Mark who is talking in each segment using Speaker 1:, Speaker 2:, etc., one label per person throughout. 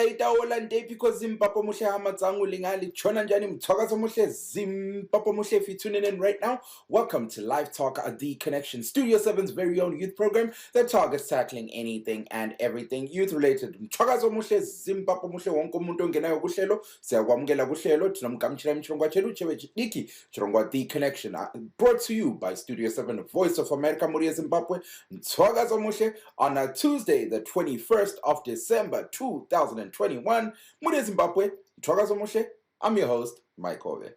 Speaker 1: ita Olande because Zimbabwe muhle hamatzangu lingali chona njani mthwakazo muhle Zimbabwe muhle if you're tuning in right now. Welcome to Live Talk The Connection, Studio 7's very own youth program that targets tackling anything and everything youth related. Mthwakazo muhle Zimbabwe muhle wonke umuntu ongenayo kuhlelo siyakwamukela kuhlelo tinamkamchira mchirongwa chedu chewe chidiki chirongwa The Connection, brought to you by Studio 7 Voice of America muri Zimbabwe. Mthwakazo muhle on a Tuesday the 21st of December 2021. Muri Zimbabwe, Mthwakazo muhle. I'm your host, Mike Hove.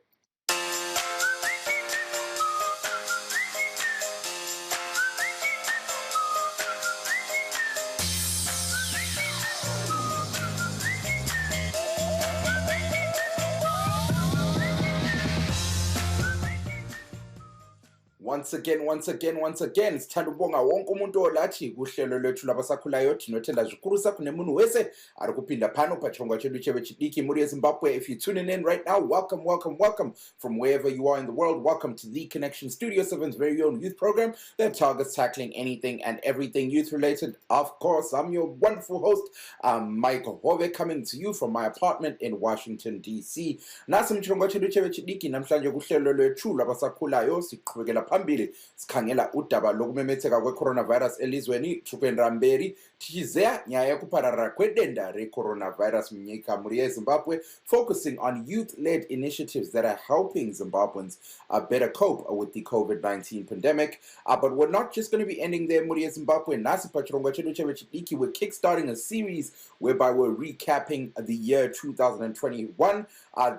Speaker 1: Once again, sithanda ukubonga wonke umuntu olathi kuhlelo lwethu labasakhulayo thinothenda zvikuru sakho nemunhu wese ari kupinda pano pachirongwa chedu chewe chidiki muri Zimbabwe. If you're tuning in right now, welcome from wherever you are in the world. Welcome to The Connection, Studio 7's very own youth program that targets tackling anything and everything youth related. Of course, I'm your wonderful host, Mike Hove, coming to you from my apartment in Washington, D.C. Nasi mchirongwa chedu chewe chidiki namhlanje kuhlelo lwethu labasakhulayo siqhubekela phambili sikhangela udaba lokumemetheka kwe-coronavirus elizweni thukwenda mberi tichizeya nyaya yekupararira kwedenda re-coronavirus munyika muri Zimbabwe, focusing on youth-led initiatives that are helping Zimbabweans better cope with the COVID-19 pandemic. But we're not just going to be ending there muri Zimbabwe. Nasi pachirongwa chedu chewe chidiki, we're kickstarting a series whereby we're recapping the year 2021.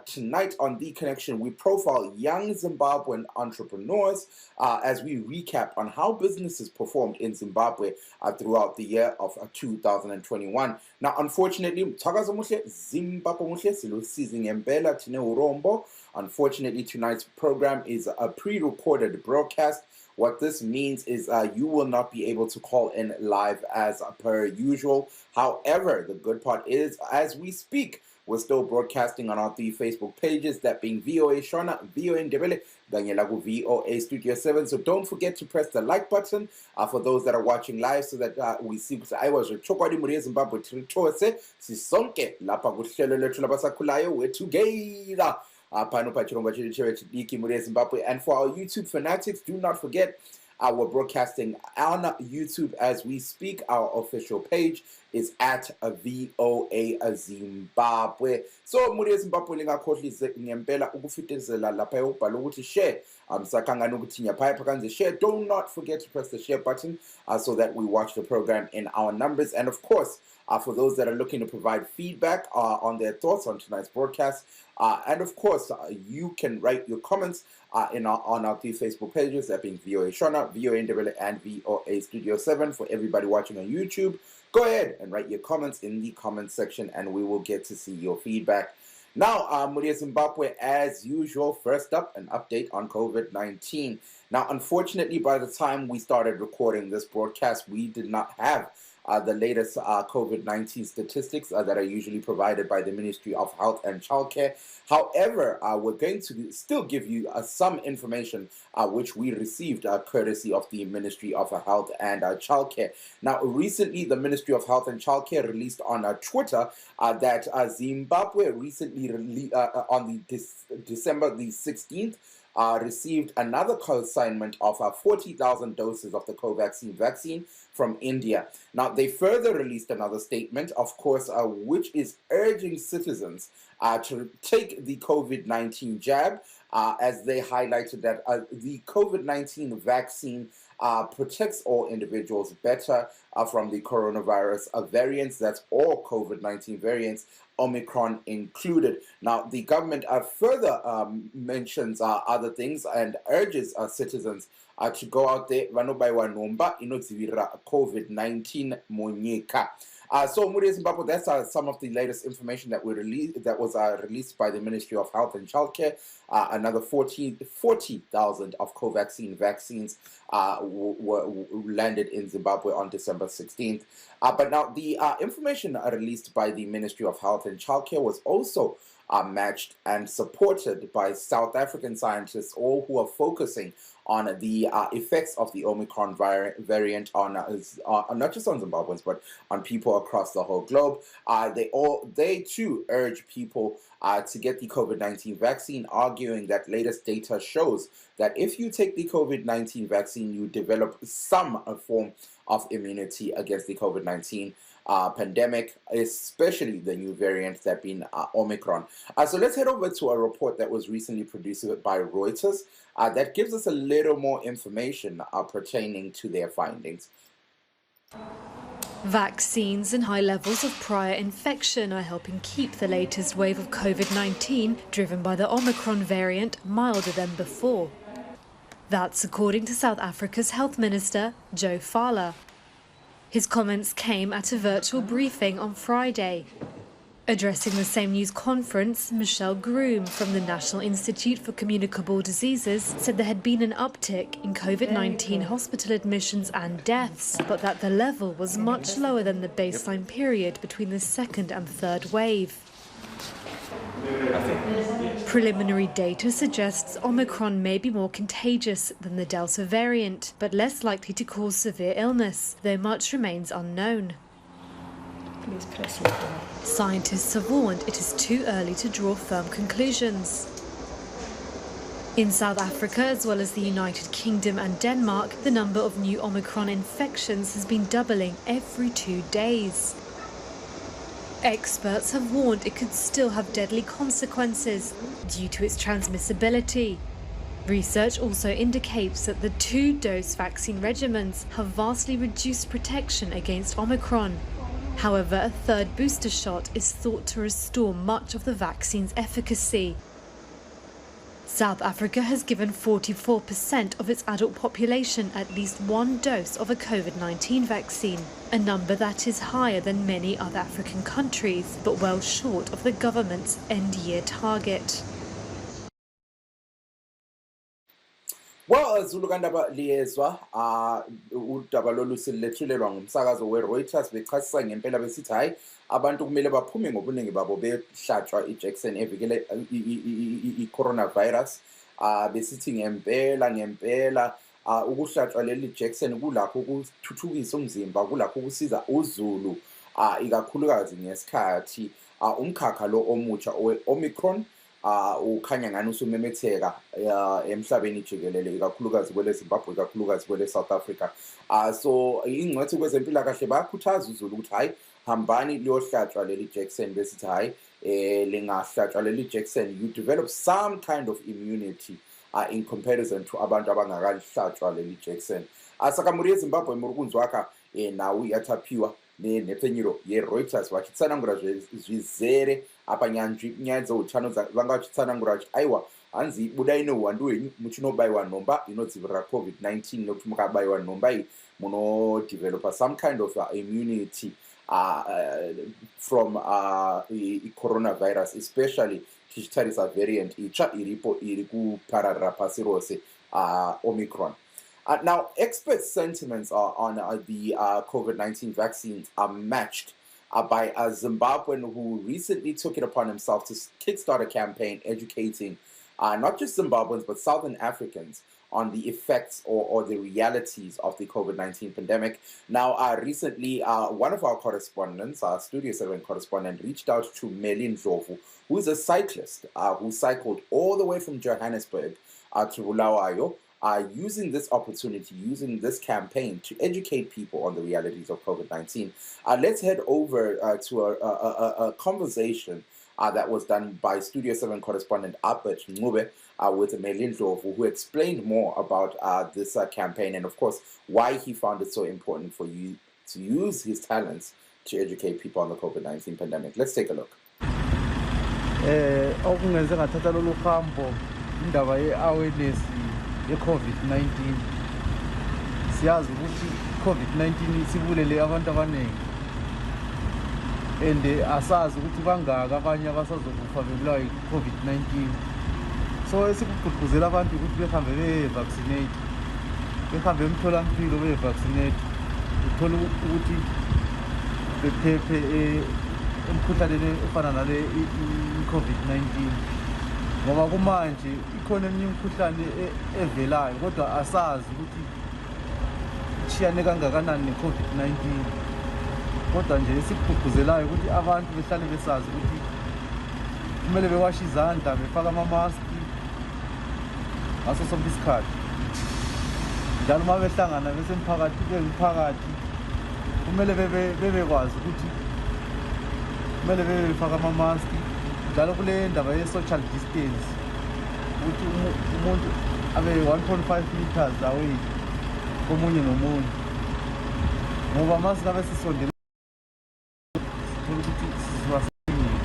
Speaker 1: Tonight on The Connection, we profile young Zimbabwean entrepreneurs as we recap on how businesses performed in Zimbabwe throughout the year of 2021. Now, unfortunately, mthwakazo muhle Zimbabwe muhle silusizi ngempela thine urombo. Unfortunately, tonight's program is a pre-recorded broadcast. What this means is you will not be able to call in live as per usual. However, the good part is, as we speak, we're still broadcasting on our three Facebook pages, that being VOA Shona, VOA Ndebele, Danielagu VOA Studio 7. So don't forget to press the like button for those that are watching live, so that we see. I was Chokwadi muri Zimbabwe Trinchose, Sisonke, Lapa Gushelo Letrulabasakhulayo, we're together. Pano pachirongwa chedu chewe chidiki muri Zimbabwe. And for our YouTube fanatics, do not forget, we're broadcasting on YouTube as we speak. Our official page is at VOA Zimbabwe. So muri Zimbabwe lingakhohlize ngempela ukufitezela lapha yobhala ukuthi share. Sakangana ukuthi nyaphaya phakanze share. Do not forget to press the share button so that we watch the program in our numbers. And of course, for those that are looking to provide feedback on their thoughts on tonight's broadcast, and of course, you can write your comments on our three Facebook pages, that being VOA Shona, VOA Ndebele, and VOA Studio 7. For everybody watching on YouTube, go ahead and write your comments in the comment section, and we will get to see your feedback. Now, muri Zimbabwe, as usual, first up, an update on COVID-19. Now, unfortunately, by the time we started recording this broadcast, we did not have the latest COVID-19 statistics that are usually provided by the Ministry of Health and Childcare. However, we're going to still give you some information which we received courtesy of the Ministry of Health and Childcare. Now, recently, the Ministry of Health and Childcare released on Twitter that Zimbabwe recently, on December the 16th, received another consignment of 40,000 doses of the Covaxin vaccine from India. Now, they further released another statement, of course, which is urging citizens to take the COVID-19 jab, as they highlighted that the COVID-19 vaccine protects all individuals better from the coronavirus variants. That's all COVID-19 variants, Omicron included. Now, the government further mentions other things and urges citizens to go out there, vanobayiwa nhomba inodzivirira COVID-19 munyika. So, muri Zimbabwe, that's some of the latest information that was released by the Ministry of Health and Childcare. Another 40,000 of Covaxin vaccines landed in Zimbabwe on December 16th. But now the information released by the Ministry of Health and Childcare was also are matched and supported by South African scientists, all who are focusing on the effects of the Omicron variant on not just on Zimbabweans, but on people across the whole globe. They too urge people to get the COVID-19 vaccine, arguing that latest data shows that if you take the COVID-19 vaccine, you develop some form of immunity against the COVID-19 pandemic, especially the new variant that being Omicron. So let's head over to a report that was recently produced by Reuters that gives us a little more information pertaining to their findings.
Speaker 2: Vaccines and high levels of prior infection are helping keep the latest wave of COVID-19, driven by the Omicron variant, milder than before. That's according to South Africa's Health Minister, Joe Fala. His comments came at a virtual briefing on Friday. Addressing the same news conference, Michelle Groom from the National Institute for Communicable Diseases said there had been an uptick in COVID-19 hospital admissions and deaths, but that the level was much lower than the baseline period between the second and third wave. Preliminary data suggests Omicron may be more contagious than the Delta variant, but less likely to cause severe illness, though much remains unknown. Scientists have warned it is too early to draw firm conclusions. In South Africa, as well as the United Kingdom and Denmark, the number of new Omicron infections has been doubling every 2 days. Experts have warned it could still have deadly consequences due to its transmissibility. Research also indicates that the 2-dose vaccine regimens have vastly reduced protection against Omicron. However, a third booster shot is thought to restore much of the vaccine's efficacy. South Africa has given 44% of its adult population at least 1 dose of a COVID-19 vaccine, a number that is higher than many other African countries, but well short of the government's end-year target.
Speaker 1: Well, Zulu kandaba liyezwa udaba lolu silethulelwa ngumsakazo weReuters bechasisa ngempela besithi hayi abantu kumele baphume ngobuningi babo behlatshwa iJackson evikele i-coronavirus. Besithi ngempela ukuhlatshwa leli Jackson kulakho ukuthuthukisa umzimba, kulakho ukusiza uZulu ikakhulukazi ngesikhathi umkhakha lo omutsha owe-Omicron ukhanya ngani usumemetheka emhlabeni jikelele, ikakhulukazi kwele Zimbabwe, ikakhulukazi kwele South Africa. So ingcwethi kwezempilakahle bayakhuthaza uZulu ukuthi hayi hambani liyohlatshwa leli Jackson, besithi hayi lingahlatshwa leli Jackson you develop some kind of immunity in comparison to abantu abangakalihlatshwa leli Jackson. Sakamuri eZimbabwe murukunzwaka nawo yathapiwa nepfenyuro yeReuters vachitsanangura zvizere apa nyaya dzeutano vanga vachitsanangura vachi aiwa hanzi budai neuwandu hwenyu muchinobayiwa nhomba inodzivirira COVID-19 nekuti mukabayiwa nhomba iyi munodevelopa some kind of immunity from coronavirus, especially tichitarisa variant itsva iripo iri kupararira pasi rose Omicron. Now, experts' sentiments on the COVID-19 vaccines are matched by a Zimbabwean who recently took it upon himself to kickstart a campaign educating not just Zimbabweans but Southern Africans on the effects or the realities of the COVID-19 pandemic. Now, recently, one of our correspondents, our Studio 7 correspondent, reached out to Melin Ndlovu, who is a cyclist who cycled all the way from Johannesburg to Bulawayo, using this opportunity, using this campaign to educate people on the realities of COVID-19. Let's head over to a conversation that was done by Studio 7 correspondent Albert Ngube with Melin Ndlovu, who explained more about this campaign and, of course, why he found it so important for you to use his talents to educate people on the COVID-19 pandemic. Let's take a look.
Speaker 3: COVID-19 siyazi ukuthi COVID-19 isibulele abantu abaningi and asazi ukuthi bangaka abanye abasazokufa bebulawa yi-COVID-19. So esikugqugquzela abantu ukuthi behambe be-vaccinate, behambe emtholampilo be-vaccinate, uthola ukuthi bephephe emkhuhlaneni efana nale i-COVID-19 ngoba kumanje ikhona eminye imikhuhlane evelayo kodwa asazi ukuthi ishiyane kangakanani ne-COVID-19 kodwa nje esikugqugquzelayo ukuthi abantu behlale besazi ukuthi kumele bewashe izandla befake amamaski ngaso sonke isikhathi njalo uma behlangana besemphakathi kumele bebekwazi ukuthi kumele befake amamaski njalo kule ndaba ye-social distance ukuthi umuntu abe 1.5 meters away komunye nomunye ngoba masi ngabe sisondele ukuthi siziwasenyini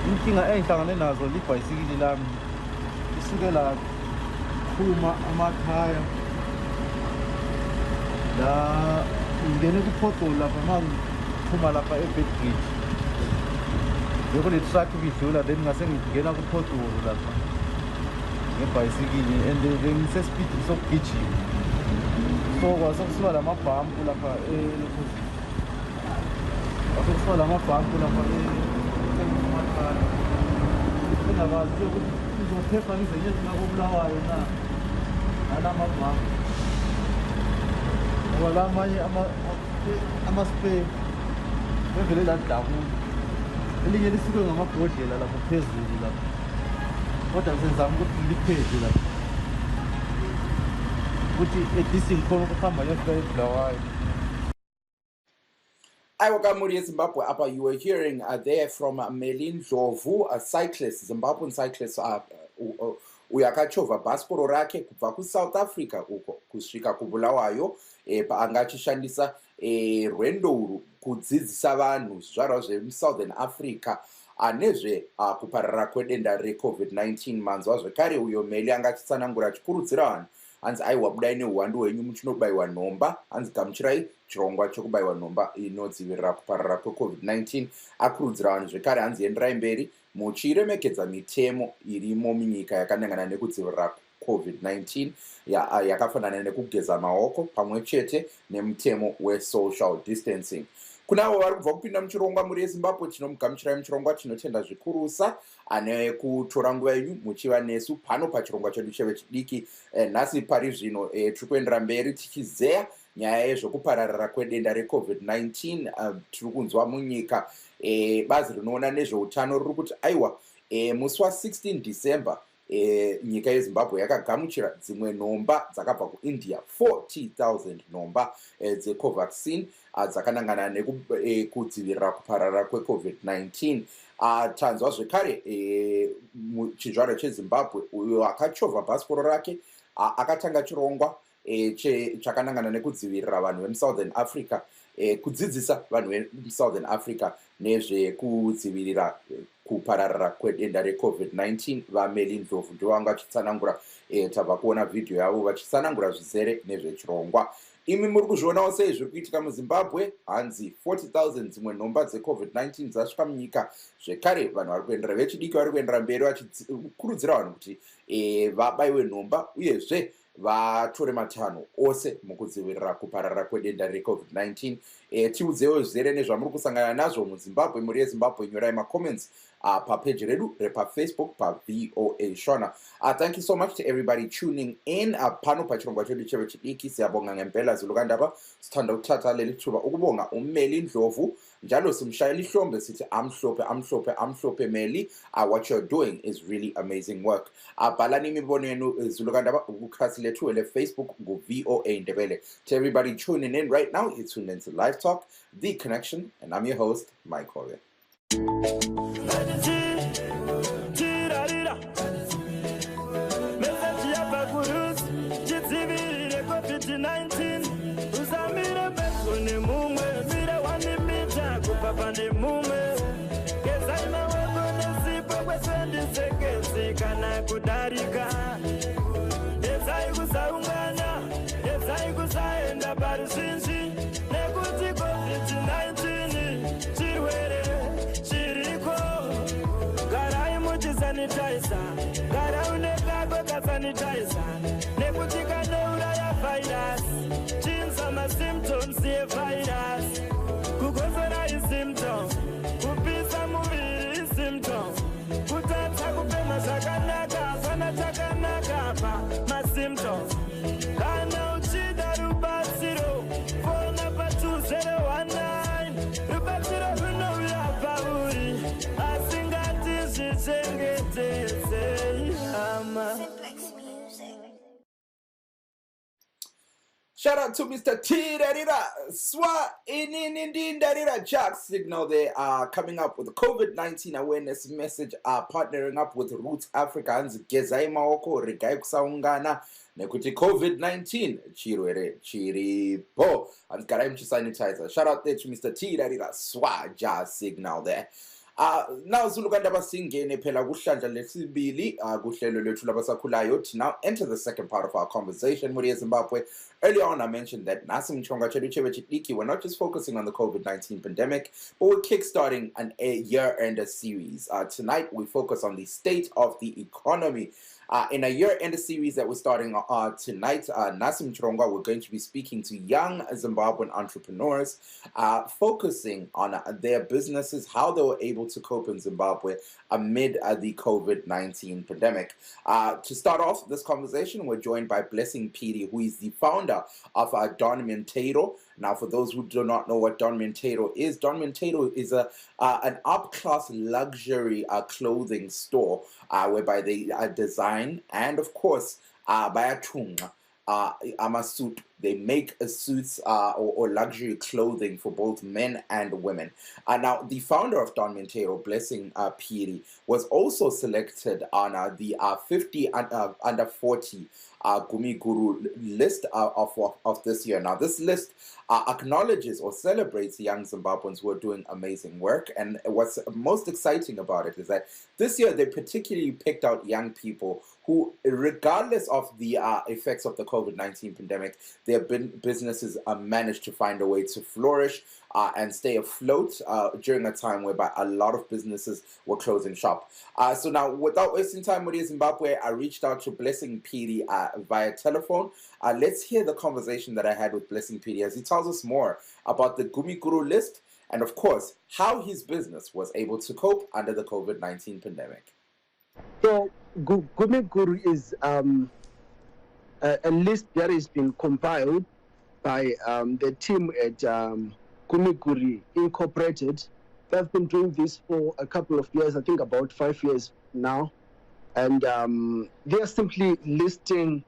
Speaker 3: inkinga engihlangane nazo libhayisikili lami isuke la khuma amathaya la ngene ku-pothole lapha ma ngiphuma lapha e-Bedgate yoko le-truck ibidlula then ngase ngingena ku-pothole lapha ngebhayisikili and bengisespeedini sokugijima so kwasekusiba lamabhampu lapha kwasekusiba lamabhampu lapha emathaya engakwazi ukuthi ngizophepha ngizenye ngakobulawayo na alamabhampu ngoba la amanye ama-spare bevele ladabula elinye lisuke ngamabhodlela lapho phezulu lapho kodwa senzama ukuthi liphezulu lapho ukuthi at least ngikhona ukuhamba ngefika ebulawayo.
Speaker 1: Aiwakamuri Zimbabwe apa you were hearing there from Melin Dlovu, a cyclist, Zimbabwean cyclist uyakachova bhasikoro rake kubva kuSouth Africa uko kusvika kuBulawayo paangachishandisa rwendo urwu kudzidzisa vanhu zvizvarwa zvemuSouthern Africa nezve kupararira kwedenda reCovid-19. Manzwa zvekare uyo Meli angachitsanangura achikurudzira vanhu hanzi aiwa budai neuwandu hwenyu muchinobayiwa nhomba, hanzi gamuchirai chirongwa chokubayiwa nhomba inodzivirira kupararira kweCovid-19. Akurudzira vanhu zvekare hanzi enderai mberi muchiremekedza mitemo irimo munyika yakanangana nekudzivirira COVID-19 yakafanana nekugeza maoko pamwe chete nemutemo wesocial distancing. Kunavo vari kubva kupinda muchirongwa muri yeZimbabwe tinomugamuchirai muchirongwa tinotenda zvikurusa ane kutora nguva yenyu muchiva nesu pano pachirongwa chedu chevechidiki. Nhasi pari zvino tiri kuendera mberi tichizeya nyaya yezvokupararira kwedenda reCovid-19. Tiri kunzwa munyika bazi rinoona nezveutano riri kuti aiwa musi wa16 December nyika yeZimbabwe yakagamuchira dzimwe nhomba dzakabva kuIndia 40,000 nhomba dzecovaccine dzakanangana nekudzivirira kupararira kweCovid-19. Tanzwa zvekare chizvarwa cheZimbabwe uyo akachovha bhasikoro rake akatanga chirongwa chakanangana nekudzivirira vanhu vemuSouthern Africa, kudzidzisa vanhu vemuSouthern Africa nezvekudzivirira kupararira kwedenda reCovid-19. vaMelin Dlovu ndivo vanga vachitsanangura, tabva kuona vhidhiyo yavo vachitsanangura zvizere nezvechirongwa. Imi muri kuzvionawo sei zviri kuitika muZimbabwe? Hanzi 40,000 dzimwe nhomba dzeCovid-19 dzasvika munyika. Zvekare vanhu vari kuendera vechidiki vari kuendera mberi vachikurudzira vanhu kuti vabayiwe nhomba uyezve vatore matanho ose mukudzivirira kupararira kwedenda reCovid-19. Tiudzewo zvizere nezvamuri kusangana nazvo muZimbabwe. Muri yeZimbabwe nyorai macomments papeji redu repafacebook paVOA Shona. Thank you so much to everybody tuning in pano pachirongwa chedu chevechidiki. Siyabonga ngempela zilukandaba sithanda ukuthatha leli thuba ukubonga uMelin Dlovu njalo simshayela ihlombe sithi amhlophe Meli. What you're doing is really amazing work. Bhalani imibono yenu zilukandaba kukhasi lethu leFacebook nguVOA Ndebele. To everybody tuning in right now, you're tuned into Live Talk, The Connection, and I'm your host, Mike Hove.
Speaker 4: symptoms. Kana uchida rubatsiro, phone pa 2019. Rubatsiro runoulapa uri, asingati zvichengete hama.
Speaker 1: Shout out to Mr. T Darira Swa Inindi Darira Jack Signal. They are coming up with a COVID-19 awareness message, partnering up with Roots Africans. Gezai Maoko Rigai Kusaungana Nekuti COVID-19 Chirwere Chiripo and Karaim Sanitizer. Shout out there to Mr. T Darira Swa Jack Signal there. Now Zuluganda basingene phela kuhlanja lesibili kuhlelo lethu labasakhulayo. Now enter the second part of our conversation with Zimbabwe. Earlier on I mentioned that Nasim Chonga Cheduchewe Chidiki, we're not just focusing on the COVID-19 pandemic, but we're kickstarting a year-ender series. Tonight we focus on the state of the economy. In a year-end series that we're starting tonight, Nasim Chronga, we're going to be speaking to young Zimbabwean entrepreneurs, focusing on their businesses, how they were able to cope in Zimbabwe amid the COVID-19 pandemic. To start off this conversation, we're joined by Blessing Piri, who is the founder of Don Minteiro. Now, for those who do not know what Don Minteiro is is an up-class luxury clothing store whereby they design and, of course, bayatunga amasuit. They make suits or luxury clothing for both men and women. Now, the founder of Don Minteiro, Blessing Piri, was also selected on the 50 under 40 Gumi Guru list of this year. Now, this list acknowledges or celebrates young Zimbabweans who are doing amazing work. And what's most exciting about it is that this year they particularly picked out young people who, regardless of the effects of the COVID-19 pandemic, their businesses managed to find a way to flourish and stay afloat during a time whereby a lot of businesses were closing shop. So now, without wasting time with Zimbabwe, I reached out to Blessing Piri via telephone. Let's hear the conversation that I had with Blessing Piri as he tells us more about the Gumi Guru list and, of course, how his business was able to cope under the COVID-19 pandemic.
Speaker 5: So, Gumi Guru is a list that has been compiled by the team at Gumi Guru Incorporated. They've been doing this for a couple of years, I think about 5 years now. And they are simply listing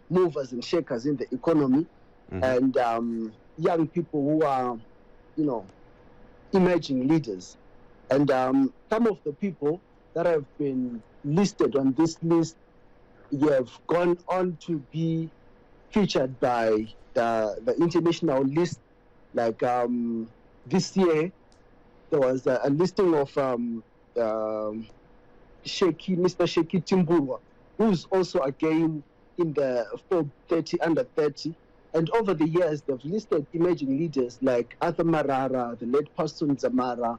Speaker 5: movers and shakers in the economy, and young people who are, emerging leaders. And some of the people that have been listed on this list have gone on to be featured by the international list. Like this year, there was a listing of Mr. Sheki Timburwa, who's also again in the Forbes 30 under 30. And over the years, they've listed emerging leaders like Arthur Marara, the late Pastor Zamara.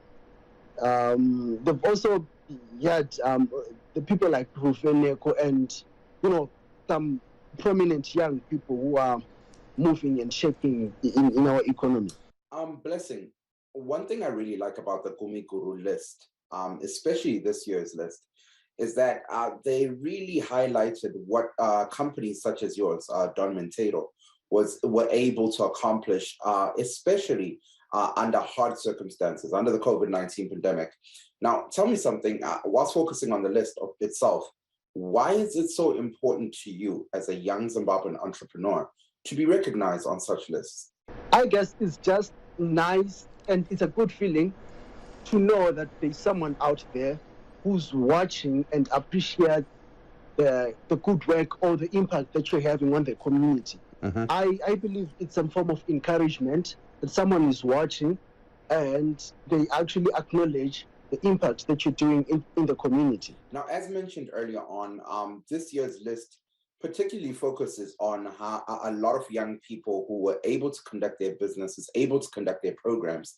Speaker 5: They've also had the people like Rufeneko and, some prominent young people who are moving and shaking in our economy.
Speaker 1: Blessing, one thing I really like about the Gumi Guru list, especially this year's list, is that they really highlighted what companies such as yours, Don Minteiro, were able to accomplish, especially under hard circumstances, under the COVID-19 pandemic. Now, tell me something, whilst focusing on the list of itself, why is it so important to you as a young Zimbabwean entrepreneur to be recognized on such lists?
Speaker 5: I guess it's just nice and it's a good feeling to know that there's someone out there who's watching and appreciate the good work or the impact that you're having on the community. I believe it's some form of encouragement that someone is watching and they actually acknowledge the impact that you're doing in the community.
Speaker 1: Now, as mentioned earlier on, this year's list particularly focuses on how a lot of young people who were able to conduct their businesses, able to conduct their programs,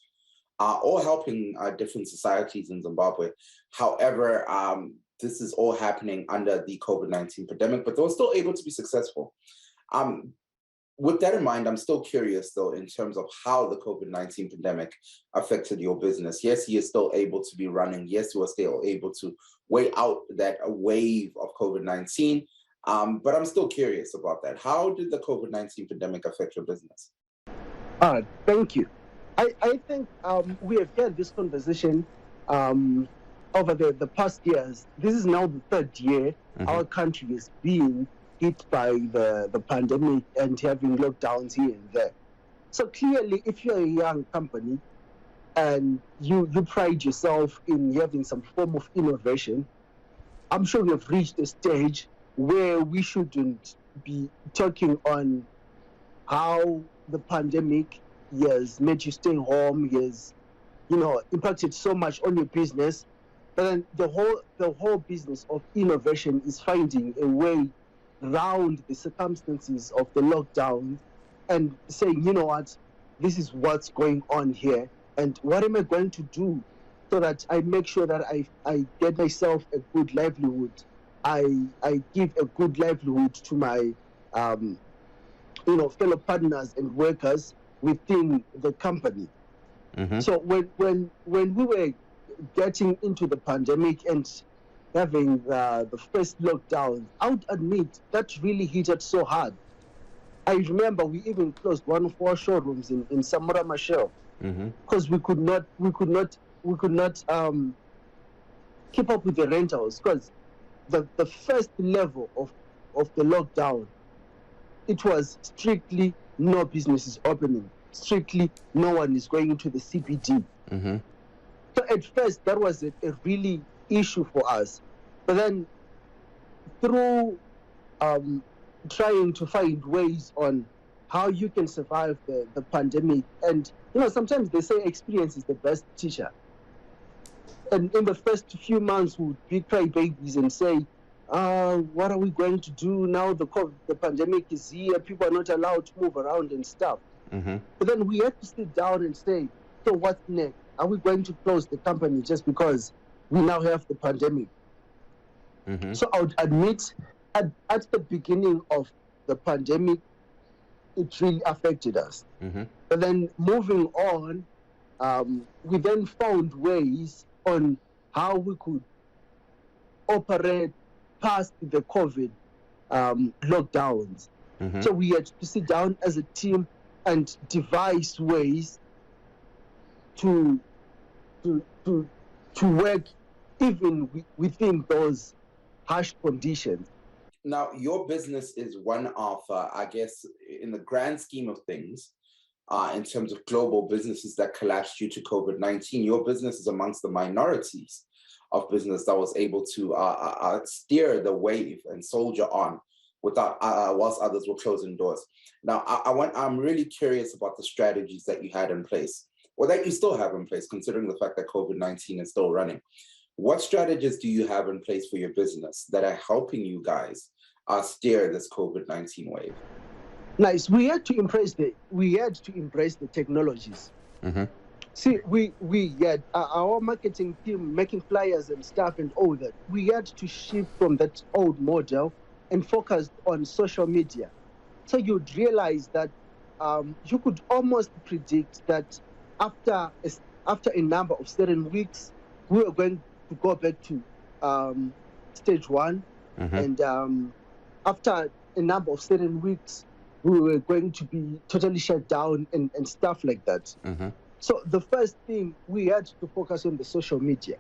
Speaker 1: all helping different societies in Zimbabwe. However, this is all happening under the COVID-19 pandemic, but they were still able to be successful. With that in mind, I'm still curious, though, in terms of how the COVID-19 pandemic affected your business. Yes, you're still able to be running. Yes, you are still able to weigh out that wave of COVID-19. But I'm still curious about that. How did the COVID-19 pandemic affect your business?
Speaker 5: Thank you. I think we have had this conversation over the past years. This is now the third year our country is being hit by the pandemic and having lockdowns here and there. So clearly, if you're a young company and you pride yourself in having some form of innovation, I'm sure we have reached a stage where we shouldn't be talking on how the pandemic has made you stay home, has impacted so much on your business. But then the whole business of innovation is finding a way around the circumstances of the lockdown and saying, you know what, this is what's going on here, and what am I going to do so that I make sure that I get myself a good livelihood. I give a good livelihood to my fellow partners and workers within the company. So when we were getting into the pandemic and having the first lockdown, I would admit that really hit us so hard. I remember we even closed one of our showrooms in Samora Machel because we could not keep up with the rentals, because the first level of the lockdown, it was strictly no businesses opening, strictly no one is going into the CBD. So at first that was a really issue for us, but then through trying to find ways on how you can survive the pandemic, and sometimes they say experience is the best teacher. And in the first few months we would be crybabies and say, what are we going to do now? The pandemic is here, people are not allowed to move around and stuff. But then we had to sit down and say, so what's next? Are we going to close the company just because we now have the pandemic? So I would admit, at the beginning of the pandemic, it really affected us. But then moving on, we then found ways on how we could operate past the COVID lockdowns. So we had to sit down as a team and devise ways to work even within those harsh conditions.
Speaker 1: Now, your business is one of, I guess, in the grand scheme of things, in terms of global businesses that collapsed due to COVID-19, your business is amongst the minorities of business that was able to steer the wave and soldier on without whilst others were closing doors. Now, I'm really curious about the strategies that you had in place, or that you still have in place, considering the fact that COVID-19 is still running. What strategies do you have in place for your business that are helping you guys steer this COVID-19 wave?
Speaker 5: Nice. We had to embrace the technologies. See, we had our marketing team making flyers and stuff and all that. We had to shift from that old model and focus on social media. So you'd realize that you could almost predict that after a number of certain weeks, we were going to go back to stage one, and after a number of certain weeks, we were going to be totally shut down and stuff like that. So the first thing, we had to focus on the social media.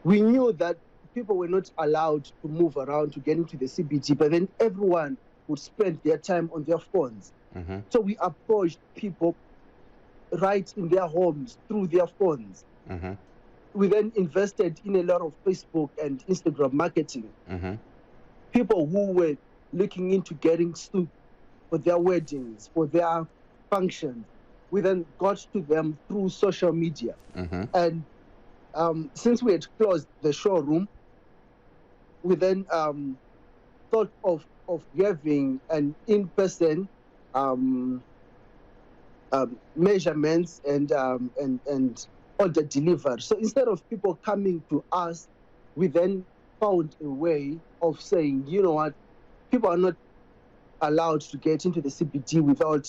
Speaker 5: We knew that people were not allowed to move around to get into the CBD, but then everyone would spend their time on their phones. So we approached people right in their homes through their phones. We then invested in a lot of Facebook and Instagram marketing. People who were looking into getting suits for their weddings, for their functions, we then got to them through social media. And since we had closed the showroom, we then thought of having an in-person measurements and order delivered. So instead of people coming to us, we then found a way of saying, you know what, people are not allowed to get into the CBD without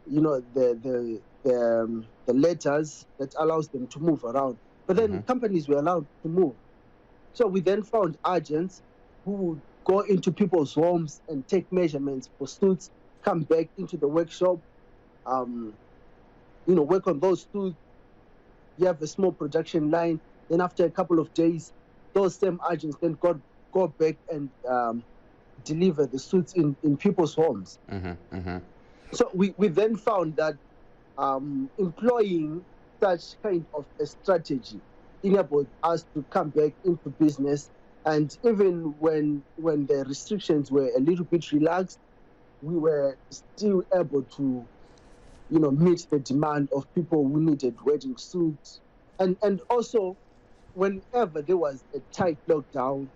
Speaker 5: the letters that allows them to move around. But then companies were allowed to move. So we then found agents who would go into people's homes and take measurements for suits, come back into the workshop, work on those suits. You have a small production line. Then after a couple of days, those same agents then go back and deliver the suits in people's homes. So we then found that employing such kind of a strategy enabled us to come back into business. And even when the restrictions were a little bit relaxed, we were still able to, meet the demand of people who needed wedding suits. And also, whenever there was a tight lockdown,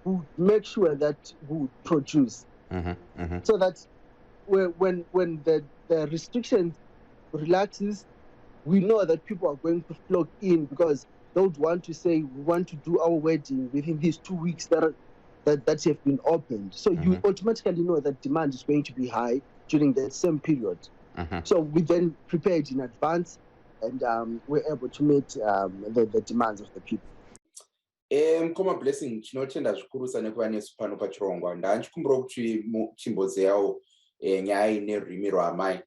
Speaker 5: we would make sure that we would produce. So that when the restrictions relaxes, we know that people are going to flock in because they would want to say, we want to do our wedding within these 2 weeks that have been opened. So you automatically know that demand is going to be high during that same period. So we then prepared in advance and we're able to meet the demands of the people.
Speaker 1: Mkoma Blessing, tinotenda zvikuru nekuva nesu pano pachirongwa. Ndanchikumbira kuti chimbozeyawo nyaya nerurimi rwamai.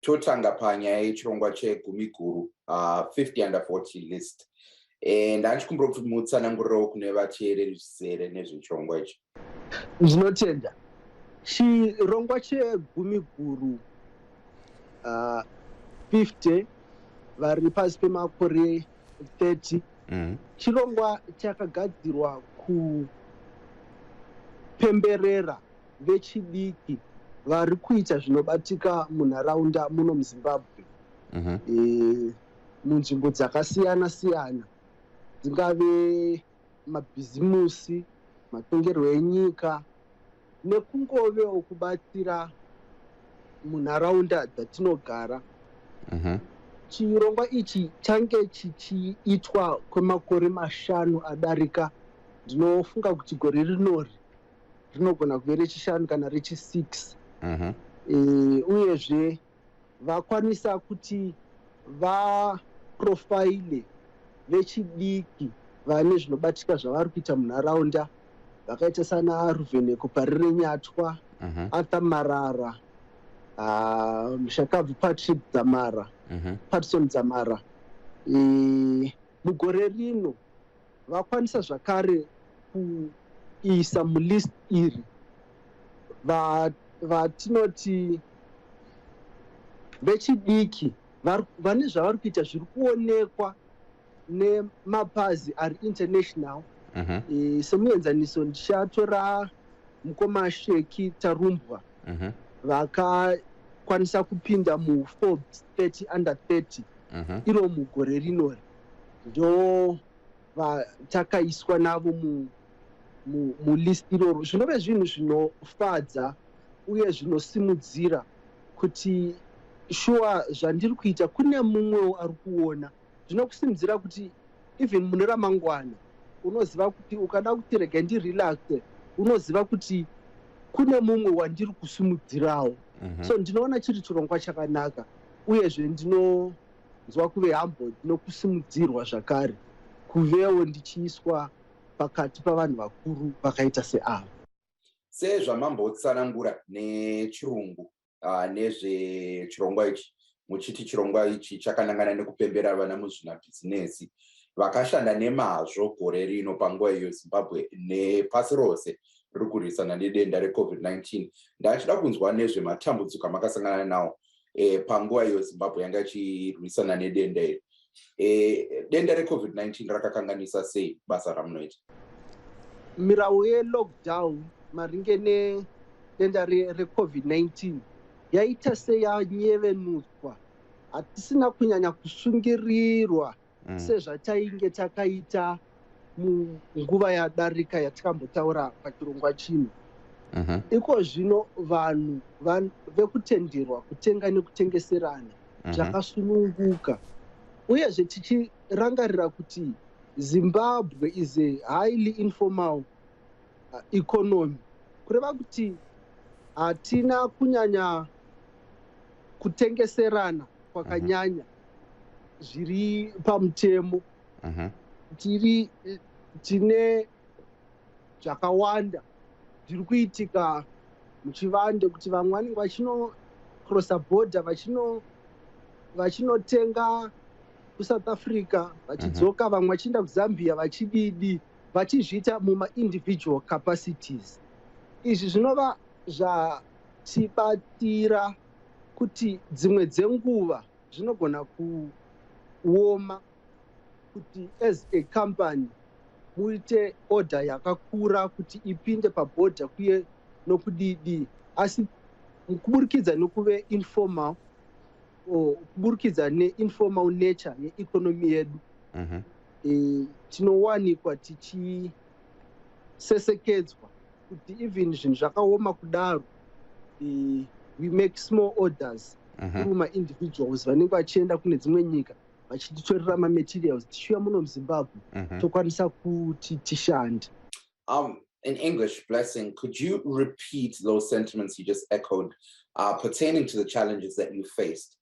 Speaker 1: Totanga panyaya yechirongwa chegumi guru 50 under 40 list. Ndanchikumbira kuti mutsanangurirewo kune vateereri zvizere nezvechirongwa ichi.
Speaker 5: Ndinotenda. Chirongwa chegumi guru 50 vari pasi pemakore 30. Chirongwa chakagadzirwa kupemberera vechidiki vari kuita zvinobatika munharaunda muno muZimbabwe, munzvimbo dzakasiyana siyana, dzingave mabhizimusi, matongerwo enyika, nekungovewo kubatsira munharaunda dzatinogara. Chirongwa ichi change chichiitwa kwemakore 5 adarika. Ndinofunga kuti gore rinori rinogona kuve rechi5 kana rechi6. Uyezve vakwanisa kuti vaprofaile vechidiki vane zvinobatika zvavari kuita munharaunda, vakaita sana Ruvheneko Parire Nyatwa, Arthur Marara, Mushakabvu Patrick Dzamara, Patson Dzamara. Mugore rino vakwanisa zvakare kuisa mulist iri vatinoti vechidiki vane zvavari kuita zviri kuonekwa nemapazi ari international. Semuenzaniso ndichatora mukoma Sheki Tarumbwa vakakwanisa kupinda muForbes 30 under 30 iro mugore rinori. Ndo takaiswa navo mulist iroro. Zvinove zvinhu zvinofadza uye zvinosimudzira kuti shuwa zvandiri kuita kune mumwewo ari kuona. Zvinokusimudzira kuti even mune ramangwana unoziva kuti ukada kuti rega ndirelaxe, unoziva kuti kune mumwe wandiri kusimudzirawo. So ndinoona chiri chirongwa chakanaka uyezve ndinonzwa kuve humble, ndinokusimudzirwa zvakare kuvewo ndichiiswa pakati pavanhu vakuru vakaita seava.
Speaker 1: Sezvamambotsanangura nechirungu nezvechirongwa ichi, muchiti chirongwa ichi chakanangana nekupembera vana muzvinabhizinesi vakashanda nemazvo gore rino panguva iyo Zimbabwe nepasi rose riri kurwisana nedenda reCovid-19. Ndachida kunzwa nezvematambudziko amakasangana nawo panguva iyo Zimbabwe yanga ichirwisana nedenda iri. Denda reCovid-19 rakakanganisa sei basa ramunoita?
Speaker 5: Mirawu yelockdown maringe nedenda reCovid-19 yaita seyanyevenuswa. Hatisina kunyanya kusungirirwa sezvatainge takaita munguva yadarika yatikambotaura pachirongwa chino. Iko zvino vanhu vekutenderwa kutenga nekutengeserana zvakasununguka. Uyezve tichirangarira kuti Zimbabwe is a highly informal economy. Kureva kuti hatina kunyanya kutengeserana kwakanyanya zviri pamutemo. Tine zvakawanda zviri kuitika muchivande kuti vamwe vanenge vachino-crossa border vachinotenga kuSouth Africa vachidzoka, vamwe vachienda kuZambia vachididi, vachizviita muma-individual capacities. Izvi zvinova zvatibatira kuti dzimwe dzenguva zvinogona kuoma kuti as a company muite order yakakura kuti ipinde pabhodha kuye nokudidi, asi kuburikidza nekuve informal kuburikidza neinformal nature yeeconomy yedu tinowanikwa tichisesekedzwa kuti even zvinhu zvakaoma kudaro we make small orders kuma individuals vanenge vachienda kune dzimwe nyika vachititorera materials tichiuya muno muZimbabwe tokwanisa kuti tishande.
Speaker 1: In English, Blessing, could you repeat those sentiments you just echoed pertaining to the challenges that you faced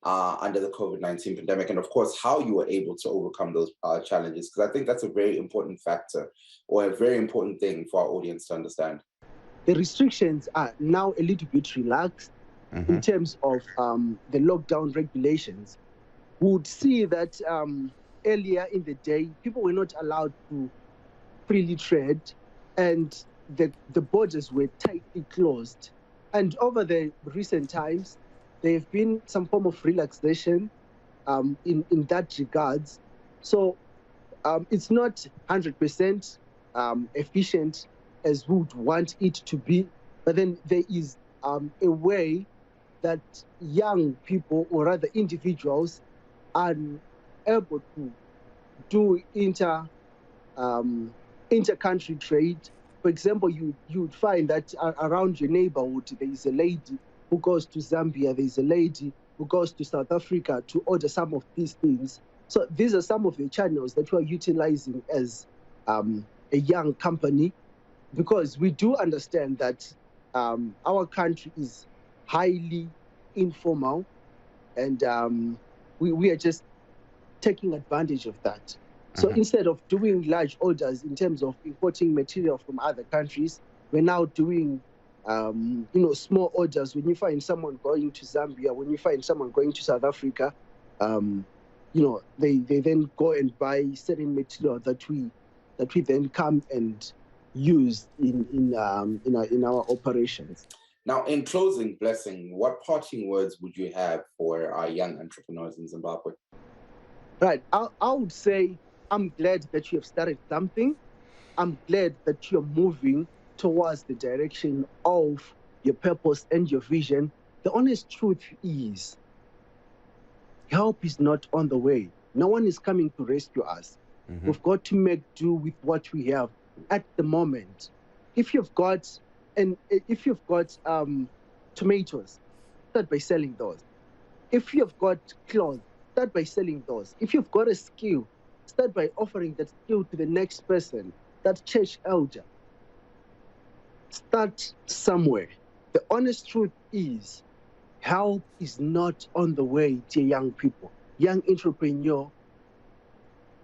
Speaker 1: under the COVID-19 pandemic, and of course, how you were able to overcome those challenges? Because I think that's a very important factor, or a very important thing for our audience to understand.
Speaker 5: The restrictions are now a little bit relaxed in terms of the lockdown regulations. We would see that earlier in the day, people were not allowed to freely trade, and the borders were tightly closed. And over the recent times, there have been some form of relaxation in that regards. So it's not 100% efficient as we would want it to be, but then there is a way that young people, or rather individuals, are able to do inter-country trade. For example, you would find that around your neighborhood, there is a lady who goes to Zambia, there is a lady who goes to South Africa to order some of these things. So these are some of the channels that we are utilizing as a young company, because we do understand that our country is highly informal, and we are just taking advantage of that. So instead of doing large orders in terms of importing material from other countries, we're now doing small orders. When you find someone going to Zambia, when you find someone going to South Africa, they then go and buy certain material that we then come and use in our operations.
Speaker 1: Now, in closing, Blessing, what parting words would you have for our young entrepreneurs in Zimbabwe?
Speaker 5: Right, I would say I'm glad that you have started something. I'm glad that you're moving towards the direction of your purpose and your vision. The honest truth is, help is not on the way. No one is coming to rescue us. We've got to make do with what we have at the moment. If you've got tomatoes, start by selling those. If you've got clothes, start by selling those. If you've got a skill, start by offering that skill to the next person, that church elder. Start somewhere. The honest truth is, help is not on the way to young people. Young entrepreneur,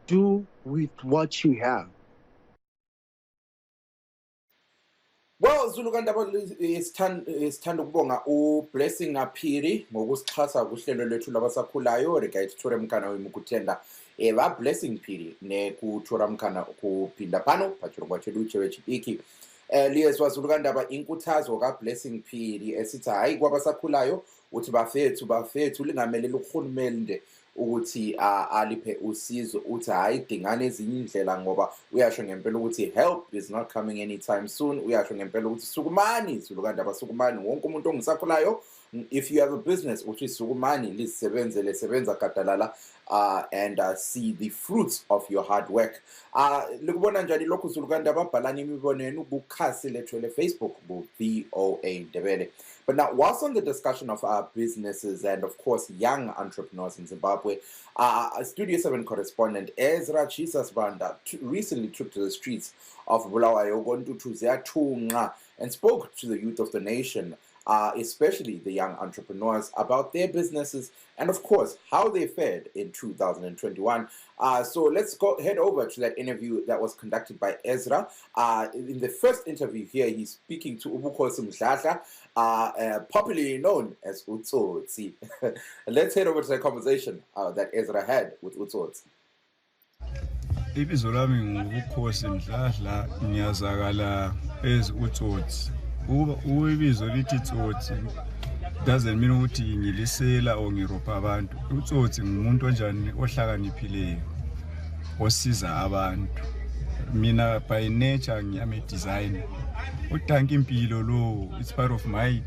Speaker 5: do with what you have.
Speaker 1: Well, Zulukandaba isithanda ukubonga uBlessing Aphiri ngokusixhasa kuhlelo lwethu labasakhulayo rekaithore mkana wemukutenda eva Blessing Phiri nekuthora mkana kuphinda phano pachirongwa chedu chewechipiki liyezwa Zulukandaba inkuthazo kaBlessing Phiri esithi hayi kwabasakhulayo uthi bafethu lingamelele uRhulumende ukuthi aliphe usizo, uthi hayi dingane ezinye indlela ngoba uyasho ngempela ukuthi help is not coming anytime soon. Uyasho ngempela ukuthi sukumani Zulukandaba sukumani wonke umuntu ongisakhulayo, if you have a business uthi sukumani lisebenza gadalala and see the fruits of your hard work. Likubona njani lokho Zulukandaba, bhalani imibono yenu kukhasi lethu le-Facebook VOA Ndebele. But now, whilst on the discussion of businesses and, of course, young entrepreneurs in Zimbabwe, Studio 7 correspondent Ezra Jesus Banda recently took to the streets of Bulawayo and spoke to the youth of the nation especially the young entrepreneurs, about their businesses and, of course, how they fared in 2021. So let's head over to that interview that was conducted by Ezra. In the first interview here, he's speaking to Ubukhosi Mdladla, popularly known as Utsotsi. Let's head over to the conversation that Ezra had with Utsotsi.
Speaker 6: Ibizo lami ngubukhosi Mdladla, ngiyazakala as Utsotsi. Ibizo lithi Tsotsi doesn't mean ukuthi ngilisela or ngirobha abantu. Utsotsi ngumuntu onjani ohlakaniphileyo osiza abantu. Mina by nature ngiyame design. Utanki impilo lo, it's part of my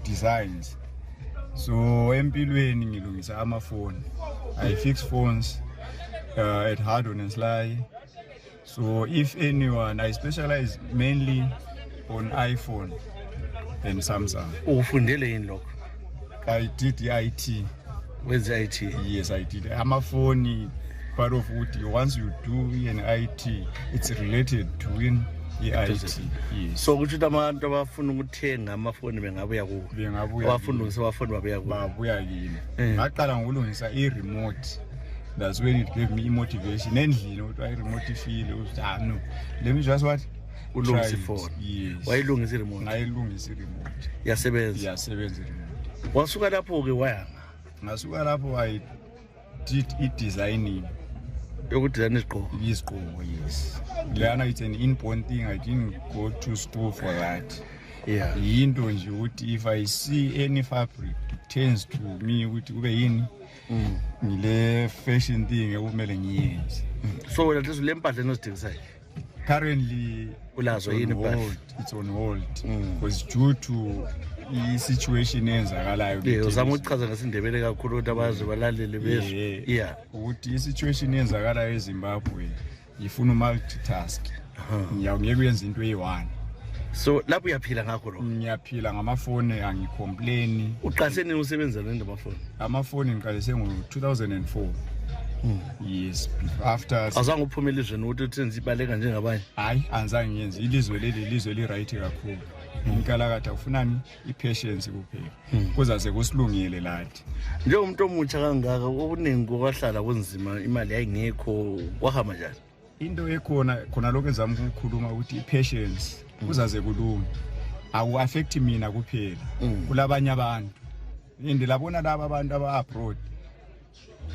Speaker 6: designs. So empilweni ngilungisa amafoni. I fix phones at hardware and sly. So if anyone, I specialize mainly on iPhone and Samsung.
Speaker 7: Ufundele yini lokho?
Speaker 6: I did the IT.
Speaker 7: Where's the IT?
Speaker 6: Yes, I did. I'm a phone part of what once you do an IT, it's related to in the IT. Yes.
Speaker 7: So ukuthi abantu abafuna ukuthenga amafoni bengabuya ku. Abafuna usafoni babuya ku.
Speaker 6: Babuya yini. Ngaqala ngokulungisa i-remote. That's when it gave me motivation. Endlini ukuthi i-remote feel ukuthi no. Let me just what?
Speaker 7: Ulungisa ifoni.
Speaker 6: Yes.
Speaker 7: Wayilungisa i-remote.
Speaker 6: Ngayilungisa i-remote.
Speaker 7: Yasebenza.
Speaker 6: Yasebenza i-remote.
Speaker 7: Wasuka lapho ke wayanga.
Speaker 6: Ngasuka lapho I did designing.
Speaker 7: Yokudesign isigqoko.
Speaker 6: Isigqoko, yes. Lana it's an inborn thing. I didn't go to school for that.
Speaker 7: Yeah.
Speaker 6: Into nje ukuthi if I see any fabric, it tends to me ukuthi kube yini ngile fashion thing ekumele ngiyenze.
Speaker 7: So wena lezo lempahla enozithengisayo.
Speaker 6: Currently
Speaker 7: ulazo yini impahla?
Speaker 6: It's on hold because due to i-situation eyenzakalayo.
Speaker 7: Yeah, uzama ukuchaza ngesindebele kakhulu ukuthi abazi balalele bezo. Yeah.
Speaker 6: Ukuthi i-situation eyenzakalayo eZimbabwe ifuna multitask. Ngiyeke uyenza into eyi-one.
Speaker 7: So lapho uyaphila ngakho lo?
Speaker 6: Ngiyaphila ngamafoni, angicomplain.
Speaker 7: Uqalise nini usebenza nende amafoni?
Speaker 6: Amafoni ngiqalise ngo-2004. Yes, after
Speaker 7: azange uphuma elizweni ukuthi uthenze ibaleka njengabanye.
Speaker 6: Hayi, anzange ngiyenze. Ilizwe li-right kakhulu. Inkalakatha ufunani i-patience kuphela. Kuzaze kusilungile lathi.
Speaker 7: Njengomuntu omutsha kangaka okuningi kwahlala kunzima, imali ayingekho, kwahamba njani?
Speaker 6: Into ekhona khona lokho ezama ukukhuluma ukuthi i-patience kuzaze kulunge. Awu-affect mina kuphela. Kulabanye abantu. Labona laba abantu aba-abroad.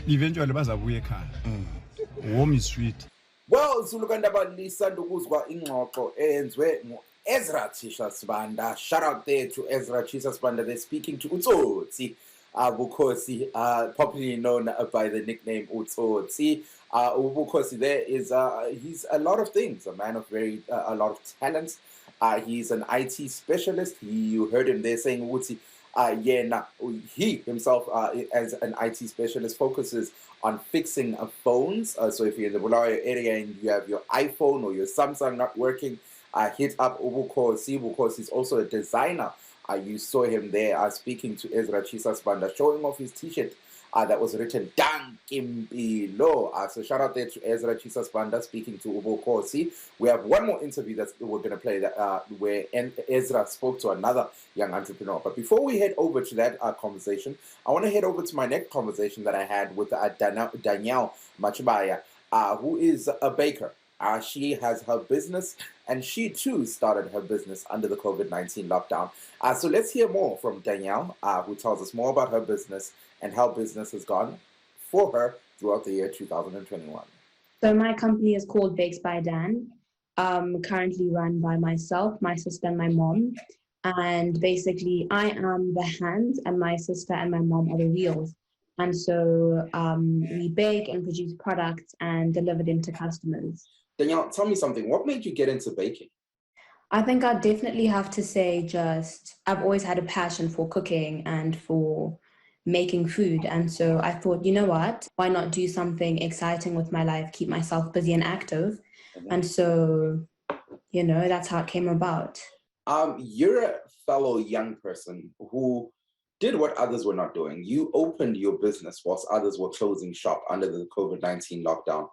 Speaker 6: Eventually bazabuya ekhaya. Home is sweet.
Speaker 1: Well, Zulu Kandaba lisanda ukuzwa ingxoxo eyenzwe Ezra Sibanda. Shout out there to Ezra Sibanda. They're speaking to Utsotsi Bukhosi, popularly known by the nickname Utsotsi. Bukhosi there is he's a lot of things, a man of a lot of talents. He's an IT specialist. You heard him there saying Utsi. He himself, as an IT specialist, focuses on fixing phones. So if you're in the Bulawayo area and you have your iPhone or your Samsung not working, hit up Ubukhosi. Ubukhosi is also a designer. You saw him there speaking to Ezra Sibanda, showing off his T-shirt that was written Dankimpilo. So shout out there to Ezra Sibanda speaking to Ubukhosi. We have one more interview that we're going to play where Ezra spoke to another young entrepreneur. But before we head over to that conversation, I want to head over to my next conversation that I had with Danielle Machibaya, who is a baker. She has her business, and she too started her business under the COVID-19 lockdown. So let's hear more from Danielle, who tells us more about her business and how business has gone for her throughout the year 2021.
Speaker 8: So my company is called Bakes by Dan, currently run by myself, my sister, and my mom. And basically, I am the hands, and my sister and my mom are the wheels. And so we bake and produce products and deliver them to customers.
Speaker 1: Danielle, tell me something. What made you get into baking?
Speaker 8: I think I definitely have to say I've always had a passion for cooking and for making food. And so I thought, you know what, why not do something exciting with my life, keep myself busy and active. And so, that's how it came about.
Speaker 1: You're a fellow young person who did what others were not doing. You opened your business whilst others were closing shop under the COVID-19 lockdown.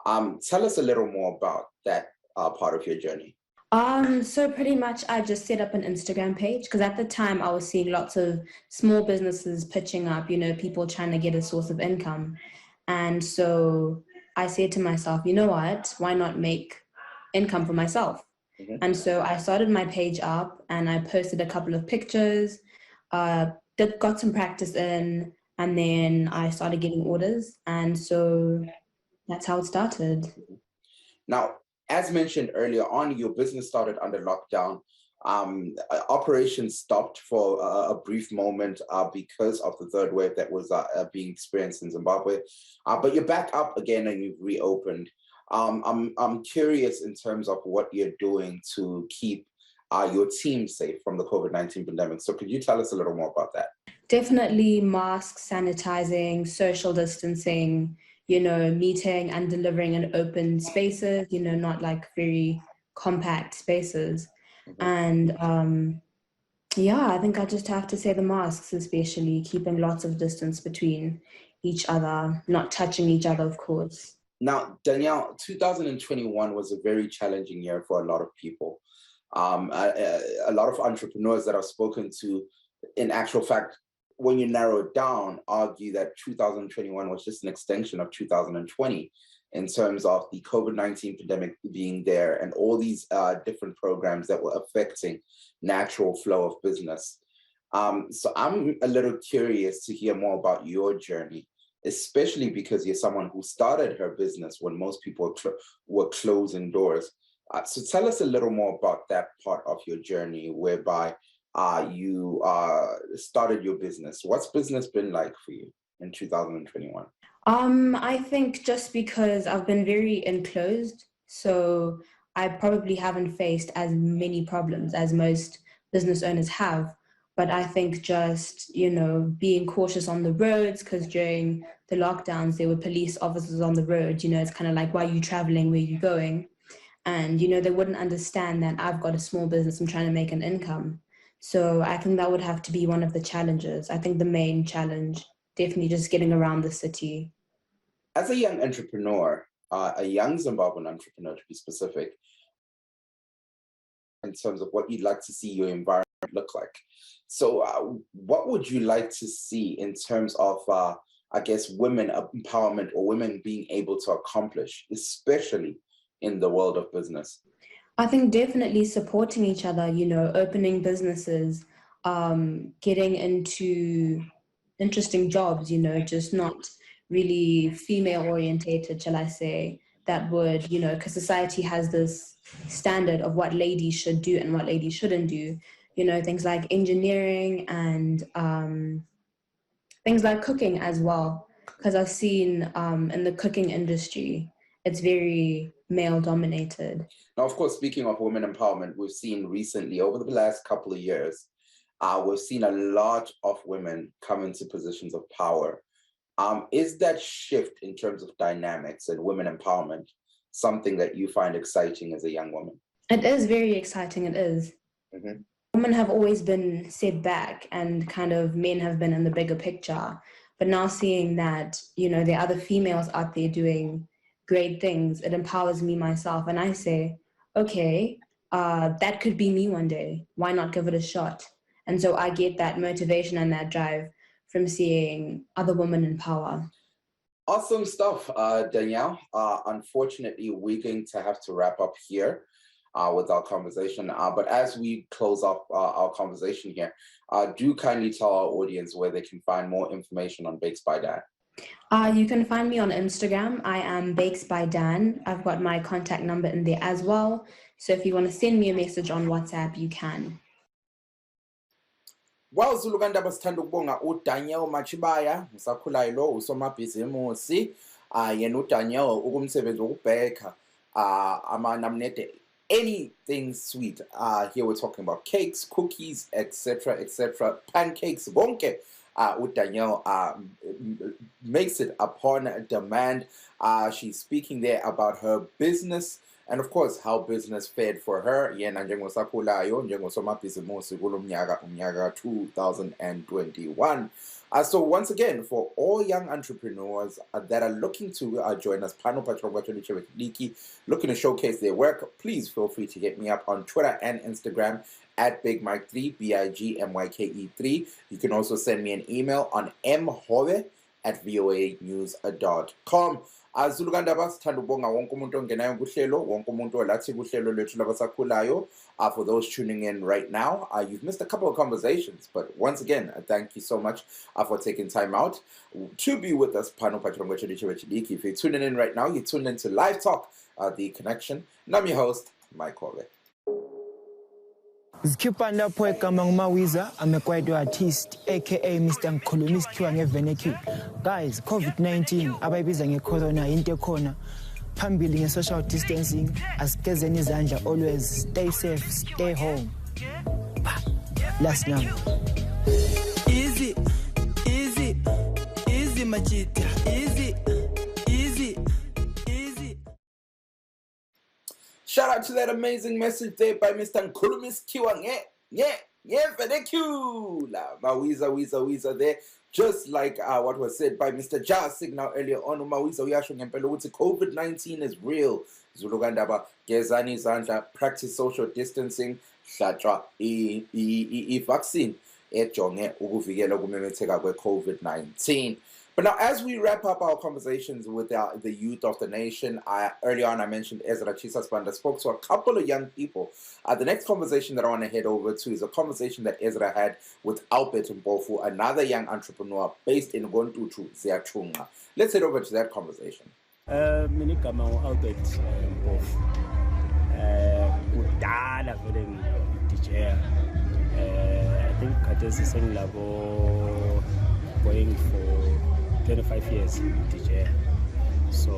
Speaker 1: Tell us a little more about that part of your journey.
Speaker 8: So pretty much I just set up an Instagram page because at the time I was seeing lots of small businesses pitching up, people trying to get a source of income. And so I said to myself, you know what, why not make income for myself? And so I started my page up and I posted a couple of pictures, got some practice in, and then I started getting orders. And so that's how it started.
Speaker 1: Now, as mentioned earlier on, your business started under lockdown. Operations stopped for a brief moment because of the third wave that was being experienced in Zimbabwe. But you're back up again and you've reopened. I'm curious in terms of what you're doing to keep your team safe from the COVID-19 pandemic. So could you tell us a little more about that?
Speaker 8: Definitely masks, sanitizing, social distancing, meeting and delivering in open spaces, not like very compact spaces. And I think I just have to say the masks, especially keeping lots of distance between each other, not touching each other, of course.
Speaker 1: Now, Danielle, 2021 was a very challenging year for a lot of people. A lot of entrepreneurs that I've spoken to, in actual fact, when you narrow it down, argue that 2021 was just an extension of 2020 in terms of the COVID-19 pandemic being there and all these different programs that were affecting natural flow of business. So I'm a little curious to hear more about your journey, especially because you're someone who started her business when most people were closing doors. So tell us a little more about that part of your journey whereby you started your business. What's business been like for you in 2021?
Speaker 8: I think just because I've been very enclosed, so I probably haven't faced as many problems as most business owners have. But I think just, being cautious on the roads, because during the lockdowns, there were police officers on the road. It's kind of like, why are you traveling? Where are you going? And, they wouldn't understand that I've got a small business. I'm trying to make an income. So I think that would have to be one of the challenges. I think the main challenge, definitely just getting around the city.
Speaker 1: As a young entrepreneur, a young Zimbabwean entrepreneur to be specific, in terms of what you'd like to see your environment look like. So what would you like to see in terms of, women empowerment or women being able to accomplish, especially in the world of business?
Speaker 8: I think definitely supporting each other, opening businesses, getting into interesting jobs, just not really female orientated, shall I say, that would, because society has this standard of what ladies should do and what ladies shouldn't do, things like engineering and things like cooking as well. Because I've seen in the cooking industry, it's very male dominated.
Speaker 1: Now, of course, speaking of women empowerment, we've seen recently over the last couple of years, we've seen a lot of women come into positions of power. Is that shift in terms of dynamics and women empowerment something that you find exciting as a young woman?
Speaker 8: It is very exciting, it is. Women have always been set back and kind of men have been in the bigger picture. But now seeing that, there are other females out there doing great things, it empowers me myself. And I say, okay, that could be me one day. Why not give it a shot? And so I get that motivation and that drive from seeing other women in power.
Speaker 1: Awesome stuff, Danielle. Unfortunately, we're going to have to wrap up here with our conversation. But as we close off our conversation here, do kindly tell our audience where they can find more information on Bakes by Dan.
Speaker 8: You can find me on Instagram. I am Bakes by Dan. I've got my contact number in there as well. So if you want to send me a message on WhatsApp, you can.
Speaker 1: Well, Zulu Kandaba sithanda ukubonga uDaniel Machibaya, usakhulayo lo usomabhizimusi. Yena uDaniel ukumsebenzi wokubheka amanamnede anything sweet. Here we're talking about cakes, cookies, etc., pancakes, bonke. Danielle makes it upon demand. She's speaking there about her business and of course how business fared for her yena njengosakhulayo njengosomabhizimusi kulo mnyaka 2021. So once again, for all young entrepreneurs that are looking to join us, looking to showcase their work, please feel free to hit me up on Twitter and Instagram at BigMike3, BIGMYKE3. You can also send me an email on mhove@voanews.com. Zulugandaba sithanda ukubonga wonke umuntu ongenayo kuhlelo, wonke umuntu olathi kuhlelo lethu labasakhulayo. For those tuning in right now, you've missed a couple of conversations, but once again, thank you so much for taking time out to be with us. If you're tuning in right now, you're tuned into Live Talk, The Connection. And I'm your host, Mike Hove.
Speaker 9: Zikhipanda lapho egama nguMawiza, I'm a kwaito artist aka Mr. Ngikhuluma isikhiwa ngeVenecue. Guys, COVID-19 abayibiza ngecorona into ekhona. Phambili nge-social distancing, asigezeni izandla, always stay safe, stay home. Last now.
Speaker 4: Easy, easy, easy machita, easy, easy, easy.
Speaker 1: Shout out to that amazing message there by Mr. Nkulumis Kiwa. Venecue. Mawiza there. Just like what was said by Mr. Jas Signal earlier on, COVID-19 is real. Zulugandaba, gezani zandla, practice social distancing, hlatshwa vaccine ejonge ukuvikela ukumemetheka kwe-COVID-19. But now, as we wrap up our conversations with the youth of the nation, earlier on I mentioned Ezra Chisasbanda spoke to a couple of young people. The next conversation that I want to head over to is a conversation that Ezra had with Albert Mpofu, another young entrepreneur based in Gontutu, Ziyatunga. Let's head over to that conversation.
Speaker 10: Minigama Albert Mpofu. Udala vele DJ. I think Katesi Sing Labo going for 25 years in DJ. So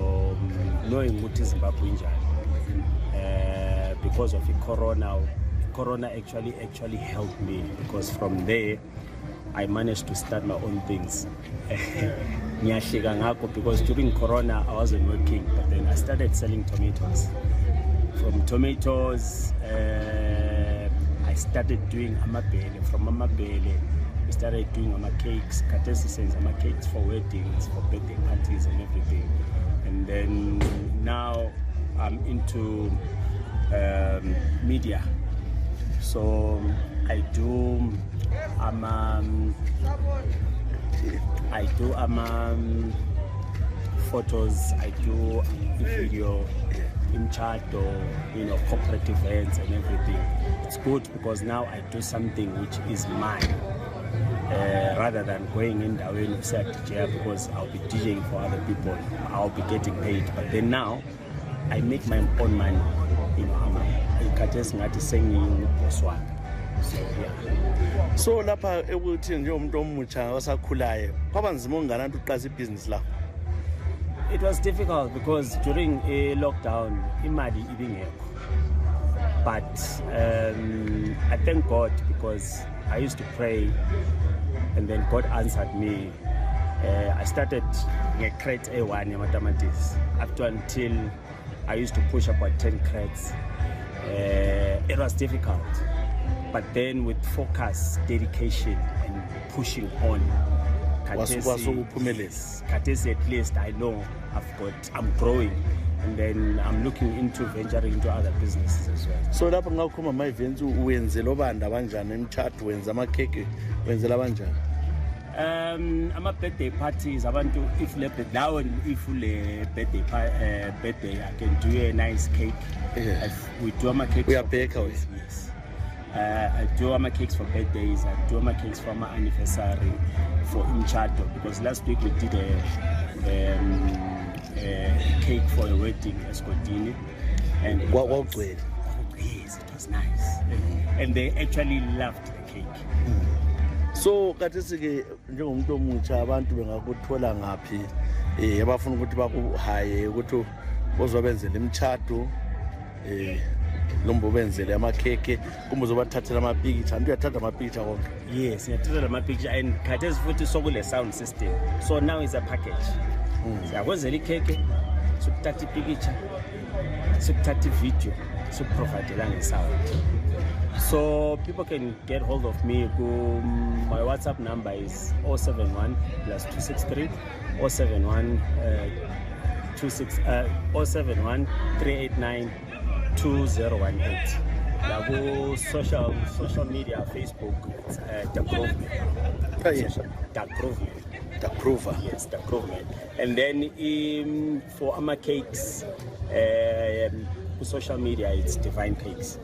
Speaker 10: knowing what is Zimbabwean, because of the corona actually helped me, because from there I managed to start my own things. Because during corona I wasn't working, but then I started selling tomatoes. From tomatoes I started doing amabele. From amabele we started doing cakes. Katesi sends cakes for weddings, for birthday parties and everything. And then now I'm into media. So I do photos, I do video in chat, or corporate events and everything. It's good because now I do something which is mine. Rather than going in the way of set DJ, because I'll be DJing for other people, I'll be getting paid. But then now I make my own money. I'm singing Boswan. So yeah.
Speaker 7: So lapha ekuthi nje umuntu omutsha osakhulayo kwabanzima ungana uqhaza business la.
Speaker 10: It was difficult because during a lockdown imali ibingekho. But I thank God because I used to pray and then God answered me. I started crate A1 mathematics up until I used to push about 10 crates. It was difficult, but then with focus, dedication, and pushing on, Katesi, at least I know I'm growing, and then I'm looking into venturing into other businesses as well.
Speaker 7: So lapho ngakuma my events wenzela obanda kanjani emchatho wenza amakheke wenzela kanjani?
Speaker 10: Birthday parties, abantu if birthday I can do a nice cake.
Speaker 7: Yeah.
Speaker 10: We do my cakes.
Speaker 7: We are bakers.
Speaker 10: Yes. I do my cakes for birthdays. I do my cakes for my anniversary for Imchato, because last week we did a cake for a wedding at Scotini. And
Speaker 7: what great?
Speaker 10: Yes, it was nice. And they actually loved the cake.
Speaker 7: So Katesi ke njengomuntu omutsha abantu bengakuthola ngapi abafuna ukuthi bakuhaye ukuthi bozobenzela imchato lombo benzele amakheke kumbe uzobathathela amapicture antu uyathatha amapicture konke.
Speaker 10: Yes, ngiyathatha amapicture and Katesi futhi sokule sound system, so now is a package. Siyakwenzela ikheke, sokuthatha ipicture, sikuthatha video sikuprovidela ngesound. So people can get hold of me. My WhatsApp number is 071 plus 263 071 071 389 2018. Lago social media, Facebook, it's Dagrover. Yes, Dagrover. And then for Ama Cakes, social media, it's Divine Cakes.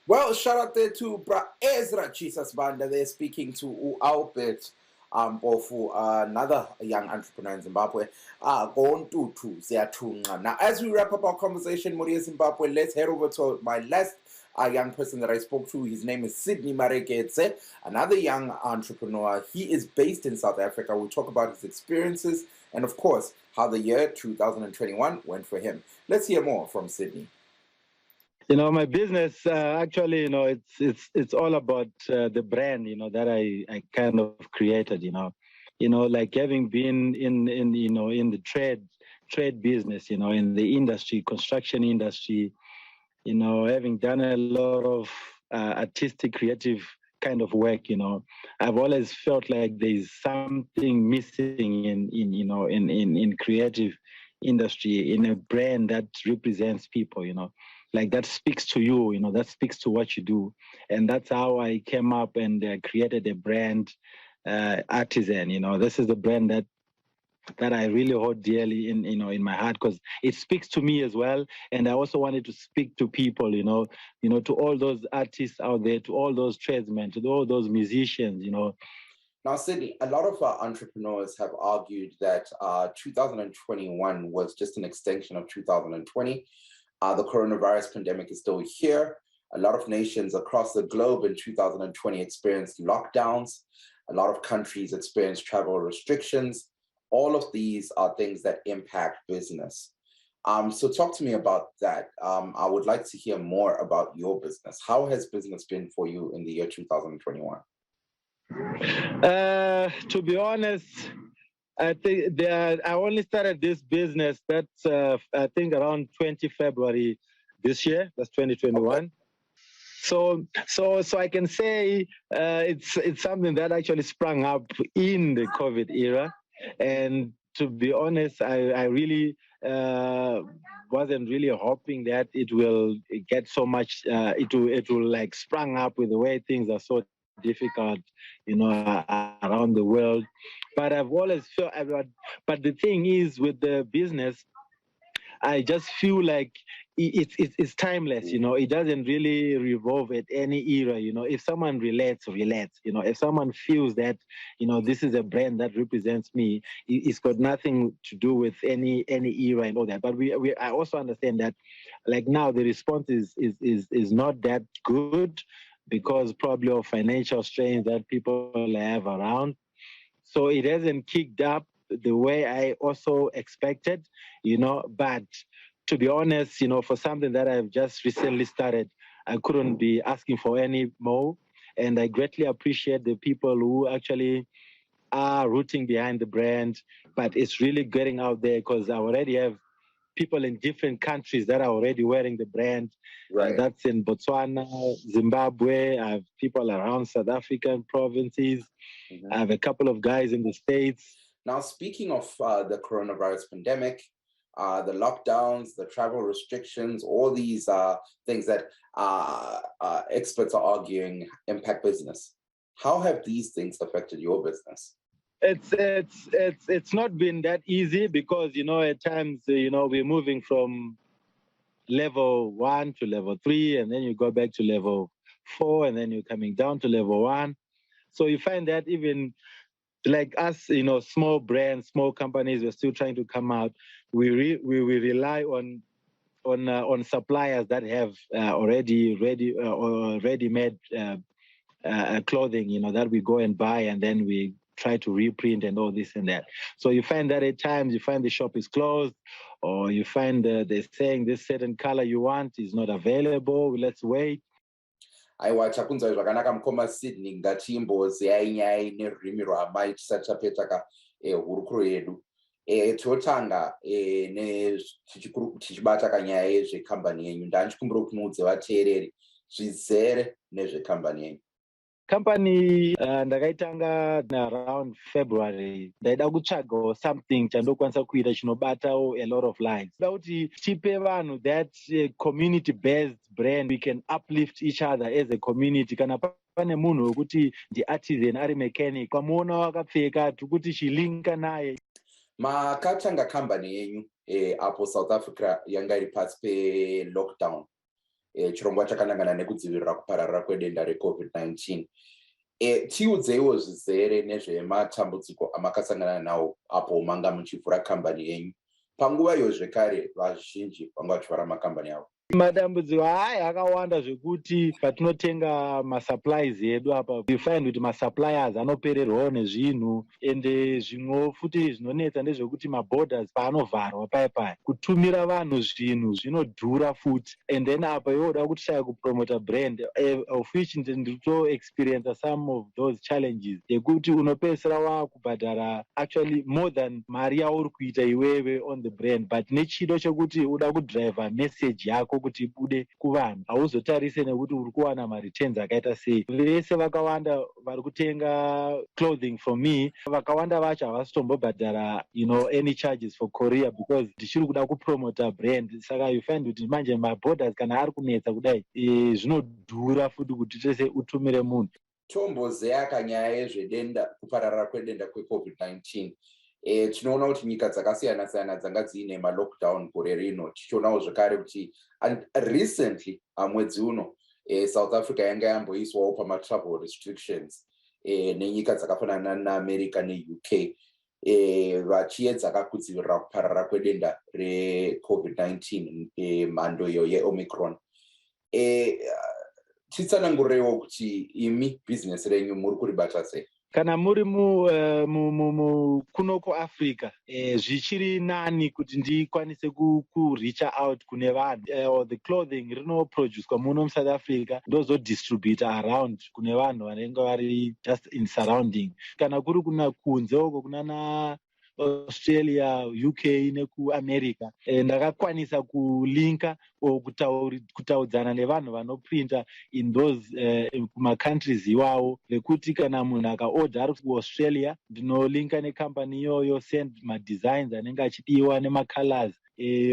Speaker 1: Well, shout out there to Bra Ezra Jesus Banda. They're speaking to Albert of another young entrepreneur in Zimbabwe. Going to now, as we wrap up our conversation, Moria Zimbabwe, let's head over to my last young person that I spoke to. His name is Sydney Mareketse, another young entrepreneur. He is based in South Africa. We'll talk about his experiences and, of course, how the year 2021 went for him. Let's hear more from Sydney.
Speaker 11: You know, my business actually, you know, it's all about the brand, you know, that I kind of created, you know, like having been in the trade business, you know, in the industry, construction industry, you know, having done a lot of artistic, creative kind of work, you know, I've always felt like there's something missing in creative industry, in a brand that represents people, you know. Like that speaks to you, you know, that speaks to what you do. And that's how I came up and created a brand, Artisan. You know, this is the brand that I really hold dearly in my heart, because it speaks to me as well. And I also wanted to speak to people, you know, to all those artists out there, to all those tradesmen, to all those musicians, you know.
Speaker 1: Now, Sydney, a lot of our entrepreneurs have argued that 2021 was just an extension of 2020. The coronavirus pandemic is still here. A lot of nations across the globe in 2020 experienced lockdowns. A lot of countries experienced travel restrictions. All of these are things that impact business. So talk to me about that. I would like to hear more about your business. How has business been for you in the year 2021?
Speaker 11: To be honest, I think I only started this business. That's I think around 20 February this year. That's 2021. Okay. So I can say it's something that actually sprung up in the COVID era. And to be honest, I really wasn't really hoping that it will get so much. It will like sprung up with the way things are so difficult, you know, around the world. But I've always felt, but the thing is with the business, I just feel like it's timeless, you know. It doesn't really revolve at any era, you know. If someone relates, you know. If someone feels that, you know, this is a brand that represents me, it's got nothing to do with any era and all that. But I also understand that, like now, the response is not that good because probably of financial strains that people have around. So it hasn't kicked up the way I also expected, you know. But to be honest, you know, for something that I've just recently started, I couldn't be asking for any more. And I greatly appreciate the people who actually are rooting behind the brand. But it's really getting out there because I already have people in different countries that are already wearing the brand. Right. That's in Botswana, Zimbabwe. I have people around South African provinces. Mm-hmm. I have a couple of guys in the States.
Speaker 1: Now, speaking of the coronavirus pandemic, the lockdowns, the travel restrictions, all these things that experts are arguing impact business. How have these things affected your business?
Speaker 11: It's not been that easy because, you know, at times, you know, we're moving from level 1 to level 3, and then you go back to level 4, and then you're coming down to level 1. So you find that even like us, you know, small brands, small companies, we're still trying to come out. We rely on suppliers that have already ready-made clothing, you know, that we go and buy, and then we try to reprint and all this and that. So you find that at times you find the shop is closed, or you find they're saying this certain color you want is not available. Let's wait.
Speaker 1: Aiwa chakunzwa zvakanaka mukoma Sydney ngati imbozi yainyaya nerurimi rwamai tisati tapetaka hurukuro yedu. Totanga tichibata kanyaya yezvekambani yenyu. Ndanchikumbira kuti muudze vateereri zvizere nezvekambani yenyu.
Speaker 11: Company ndakaitanga around February. Ndaida kutsvaga something chandokwanisa kuita chinobata a lot of lives. Ndaida kuti tipe vanhu that community based brand, we can uplift each other as a community. Kana pane munhu wekuti ndi-artisan ari mechanic, pamuona wakapfeka tikuti chilinka naye.
Speaker 1: Makatanga kambani yenyu apo South Africa yanga iri pasi pe-lockdown, chirongwa chakanangana nekudzivirira kupararira kwedenda re-COVID-19. Tiudzeiwo zvizere nezvematambudziko amakasangana nawo apo manga muchivhura kambani yenyu. Panguva iyo zvekare vazhinji vanga vachivhara makambani avo.
Speaker 11: Madambudziko aya akawanda zvekuti patinotenga masupplies edu apa, we find kuti masuppliers anopererwawo nezvinhu, ende zvimwe futi zvinonetsa ndezvekuti maborders paanovharwa paya kutumira vanhu zvinhu zvinodhura futi, and then apa yoda kuti shaya kupromota brand, of which ndito experience some of those challenges yekuti unopesera wakubhadhara actually more than mari yauri kuita iwewe on the brand, but nechido chekuti uda kudriver message yako kuti ibude kuvanhu, hauzotarise nekuti uri kuwana mareturns akaita sei. Vese vakawanda vari kutenga clothing from me, vakawanda vacho havasitombobhadhara any charges for courier because ndichiri kuda kupromota brand. Saka you find kuti manje maborders kana ari kunetsa kudai zvinodhura futi kuti tese utumire munhu.
Speaker 1: Tombozeya kanyaya yezvedenda, kupararira kwedenda kwe-COVID-19. Tinoona kuti nyika dzakasiyana-siyana dzanga dziine ma-lockdown gore rino. Tichionawo zvekare kuti recently mwedzi uno South Africa yanga yamboiswawo pama-travel restrictions nenyika dzakafanana naAmerica ne-UK vachiedza kudzivirira kupararira kwedenda re-COVID-19 mhando iyo ye-Omicron. Titsanangureiwo kuti imi business renyu muri kuribata sei?
Speaker 11: Kana muri kunoko Africa, zvichiri nani kuti ndikwanise ku-reach out kune vanhu. The clothing rinoproducwa muno muSouth Africa ndozodistributa around kune vanhu vanenge vari just in surrounding. Kana kuri kuna kunze uko kunana Australia, UK nekuAmerica, ndakakwanisa kulinka kutaudzana nevanhu vanoprinta in those kuma-countries iwawo, vekuti kana munhu akaorder ari kuAustralia ndinolinka nekambani iyoyo, send ma-designs anenge achidiwa nema-colors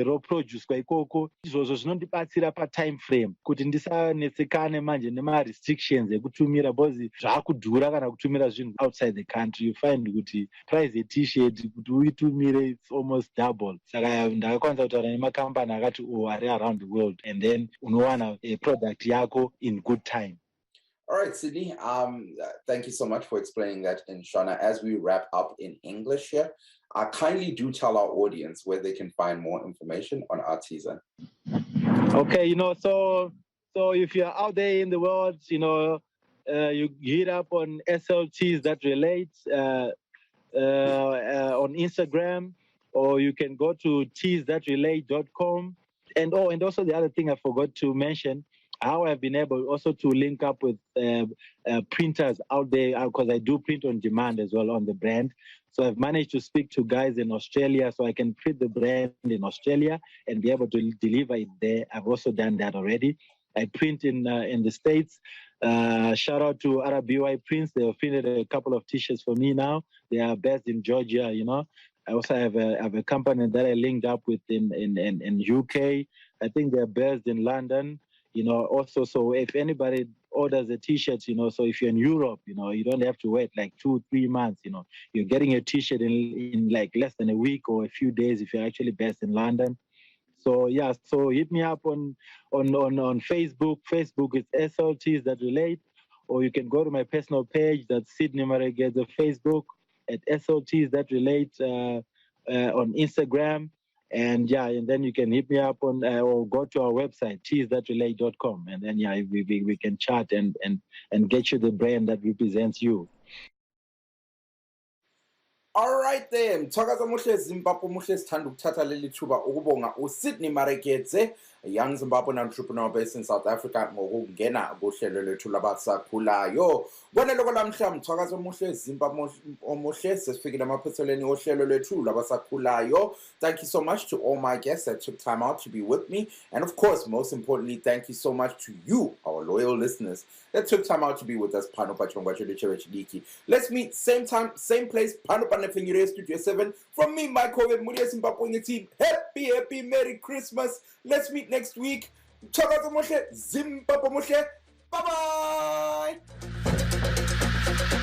Speaker 11: roproducwa ikoko. Izvozvo zvinondibatsira pa-time frame kuti ndisanetsekane manje nema-restrictions ekutumira, because zvakudhura kana kutumira zvinhu outside the country. You find kuti price ye-t-shirt kuti uitumire it's almost double. Saka ndakakwanisa kutaura nemakambani akati ari around the world, and then unowana product yako in good time.
Speaker 1: All right, Sydney, thank you so much for explaining that in Shona. As we wrap up in English here, kindly do tell our audience where they can find more information on Artisan.
Speaker 11: Okay, so if you're out there in the world, you hit up on SLTs that relate on Instagram, or you can go to teasthatrelate.com. And also the other thing I forgot to mention, how I've been able also to link up with printers out there, because I do print on demand as well on the brand. So I've managed to speak to guys in Australia, so I can print the brand in Australia and be able to deliver it there. I've also done that already. I print in the States. Shout out to RBY Prints. They have printed a couple of t-shirts for me now. They are based in Georgia, I also have a company that I linked up with in UK. I think they're based in London. Also, so if anybody orders a t-shirt, so if you're in Europe, you don't have to wait like 2-3 months, you're getting a t-shirt in like less than a week or a few days if you're actually based in London. So yeah, so hit me up on Facebook. Facebook is SLTs that relate, or you can go to my personal page, that's Sydney Maregeza Facebook, at SLTs that relate on Instagram. And then you can hit me up on or go to our website, teasthatrelate.com, and then we can chat and get you the brand that represents you.
Speaker 1: All right then, mthakaza muhle Zimbabwe muhle sithanda ukuthatha leli thuba ukubonga uSydney Mareketse, a young Zimbabwean entrepreneur based in South Africa ngokungena kuhlelo lwethu labasakhulayo. Kona lokho lamhla mthakaza muhle Zimbabwe omuhle sesifikile emaphethelweni ohlelo lwethu labasakhulayo. Thank you so much to all my guests that took time out to be with me, and of course, most importantly, thank you so much to you, our loyal listeners, that took time out to be with us. Let's meet same time, same place. Studio 7. From me, Mike Hove, Zimbabwean team. Happy, Merry Christmas. Let's meet next week. Zimbabwe. Bye bye.